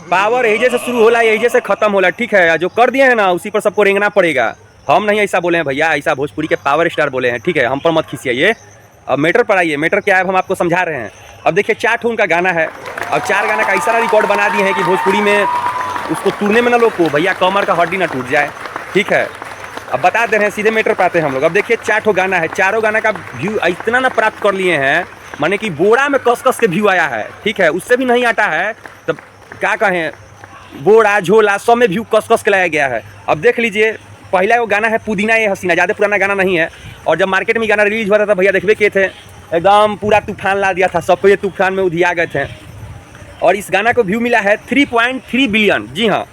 Power यही से शुरू होला, यही से खत्म होला, ठीक है। जो कर दिए हैं ना उसी पर सबको रेंगना पड़ेगा। हम नहीं ऐसा बोले हैं भैया, ऐसा भोजपुरी के पावर स्टार बोले हैं, ठीक है। हम पर मत खींचिए। अब मैटर पर आइए, मैटर क्या है हम आपको समझा रहे हैं। अब देखिए 4 ठो उनका गाना है। अब 4 गाना का ऐसा रिकॉर्ड बना दिए हैं कि भोजपुरी में उसको तोड़ने में ना लोग को भैया कमर का हड्डी ना टूट जाए, ठीक है। अब बता दे रहे हैं, सीधे मैटर पाते हैं हम लोग। अब देखिए 4 ठो गाना है, चारों गाना का व्यू इतना ना प्राप्त कर लिए हैं, माने कि बोरा में कस कस के व्यू आया है, ठीक है। उससे भी नहीं आता है तब क्या कहें, बोरा झोला सब में व्यू कस कस के लाया गया है। अब देख लीजिए, पहला वो गाना है पुदीना ये हसीना, ज़्यादा पुराना गाना नहीं है। और जब मार्केट में गाना रिलीज हुआ था भैया देखबे किए थे, एकदम पूरा तूफान ला दिया था, सब पे तूफान में उधिया गए थे। और इस गाना को व्यू मिला है 3.3 बिलियन। जी हाँ,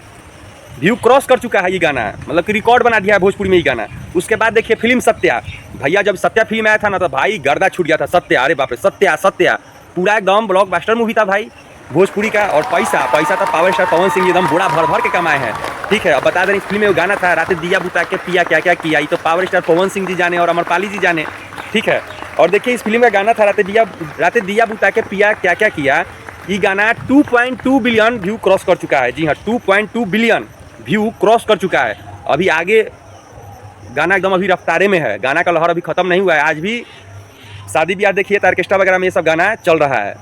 व्यू क्रॉस कर चुका है ये गाना, मतलब कि रिकॉर्ड बना दिया है भोजपुरी में ये गाना। उसके बाद देखिए फिल्म सत्या, भैया जब सत्या फिल्म आया था ना तो भाई गर्दा छूट गया था। सत्या, अरे बाप रे, सत्या सत्या पूरा एकदम ब्लॉकबस्टर मूवी था भाई भोजपुरी का। और पैसा तो पावर स्टार पवन सिंह एकदम बूढ़ा भर भर के कमाए हैं, ठीक है। अब बता दें इस फिल्म में वो गाना था, रात दिया बुता के पिया क्या क्या किया, ये तो पावर स्टार पवन सिंह जी जाने और अमरपाली जी जाने, ठीक है। और देखिए इस फिल्म का गाना था रात दिया बुता के पिया क्या क्या किया, ये गाना 2.2 बिलियन व्यू क्रॉस कर चुका है। जी हाँ, 2.2 बिलियन व्यू क्रॉस कर चुका है। अभी आगे गाना एकदम अभी रफ्तारे में है, गाना का लहर अभी ख़त्म नहीं हुआ है। आज भी शादी ब्याह देखिए तो ऑर्केस्ट्रा वगैरह में ये सब गाना चल रहा है।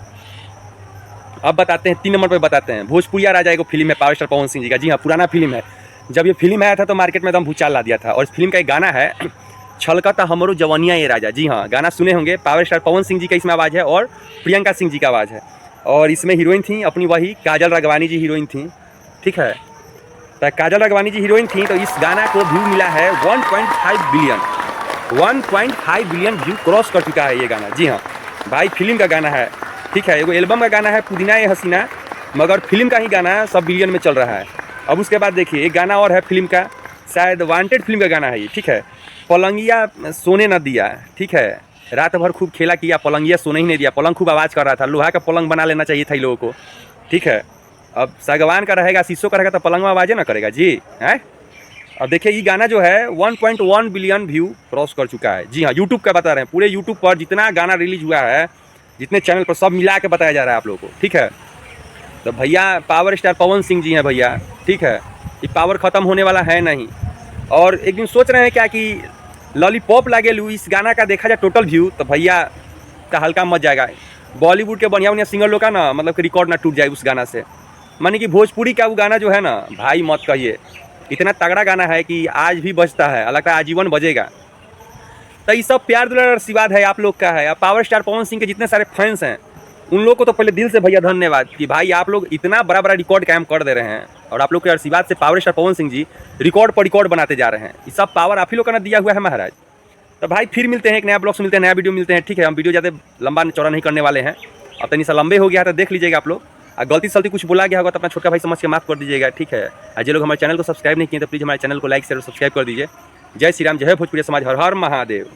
अब बताते हैं 3 नंबर पर बताते हैं भोजपुरिया राजा, एक फिल्म है पावर स्टार पवन सिंह जी का। जी हाँ, पुराना फिल्म है। जब ये फिल्म आया था तो मार्केट में एकदम भूचाल ला दिया था। और इस फिल्म का एक गाना है छलकता हमरो जवानिया ये राजा। जी हाँ, गाना सुने होंगे, पावर स्टार पवन सिंह जी का इसमें आवाज़ है और प्रियंका सिंह जी का आवाज़ है। और इसमें हीरोइन थी अपनी वही काजल राघवानी जी हीरोइन थी, ठीक है। तो काजल राघवानी जी हीरोइन थी। तो इस गाना को व्यू मिला है 1.5 बिलियन। 1.5 बिलियन व्यू क्रॉस कर चुका है ये गाना। जी हाँ भाई, फिल्म का गाना है, ठीक है। एगो एल्बम का गाना है पुदीना ये हसीना, मगर फिल्म का ही गाना सब बिलियन में चल रहा है। अब उसके बाद देखिए एक गाना और है फिल्म का, शायद वांटेड फिल्म का गाना है ये, ठीक है। पलंगिया सोने न दिया, ठीक है। रात भर खूब खेला किया, पलंगिया सोने ही नहीं दिया। पलंग खूब आवाज़ कर रहा था, लोहा का पलंग बना लेना चाहिए था इन लोगों को, ठीक है। अब सागवान का रहेगा, शीशो का रहेगा तो पलंग में आवाज़ ना करेगा जी, है। अब देखिए ये गाना जो है 1.1 बिलियन व्यू क्रॉस कर चुका है। जी हाँ, यूट्यूब का बता रहे हैं, पूरे यूट्यूब पर जितना गाना रिलीज हुआ है, जितने चैनल पर सब मिला के बताया जा रहा है आप लोगों को, ठीक है। तो भैया पावर स्टार पवन सिंह जी हैं भैया, ठीक है। ये पावर ख़त्म होने वाला है नहीं। और एक दिन सोच रहे हैं क्या कि लॉलीपॉप लागेलू इस गाना का देखा जाए टोटल व्यू तो भैया का हल्का मच जाएगा। बॉलीवुड के बढ़िया बढ़िया सिंगर लोग का ना, मतलब कि रिकॉर्ड ना टूट जाए उस गाना से। माने कि भोजपुरी का वो गाना जो है ना भाई मत कहिए, इतना तगड़ा गाना है कि आज भी बजता है, लगता है आजीवन बजेगा। तो ये सब प्यार दुलार आशीर्वाद है आप लोग का है। पावर स्टार पवन सिंह के जितने सारे फैंस हैं उन लोग को तो पहले दिल से भैया धन्यवाद कि भाई आप लोग इतना बड़ा बड़ा रिकॉर्ड कायम कर दे रहे हैं। और आप लोग के आशीर्वाद से power star Pawan Singh ji record पर रिकॉर्ड बनाते जा रहे हैं। ये सब पावर आप ही लोग का ना दिया हुआ है महाराज। तो भाई फिर मिलते हैं, एक नया ब्लॉग से मिलते हैं, नया वीडियो मिलते हैं, ठीक है। हम वीडियो ज़्यादा लंबा चौड़ा नहीं करने वाले हैं, अब तनी सा लंबे हो गया है तो देख लीजिएगा आप लोग। गलती सलती कुछ बोला गया होगा तो अपना छोटा भाई समझ के माफ़ कर दीजिएगा, ठीक है। और जो लोग हमारे चैनल को सब्सक्राइब नहीं किए तो प्लीज़ हमारे चैनल को लाइक शेयर और सब्सक्राइब कर दीजिए। जय श्री राम, जय भोजपुरी समाज, हर हर महादेव।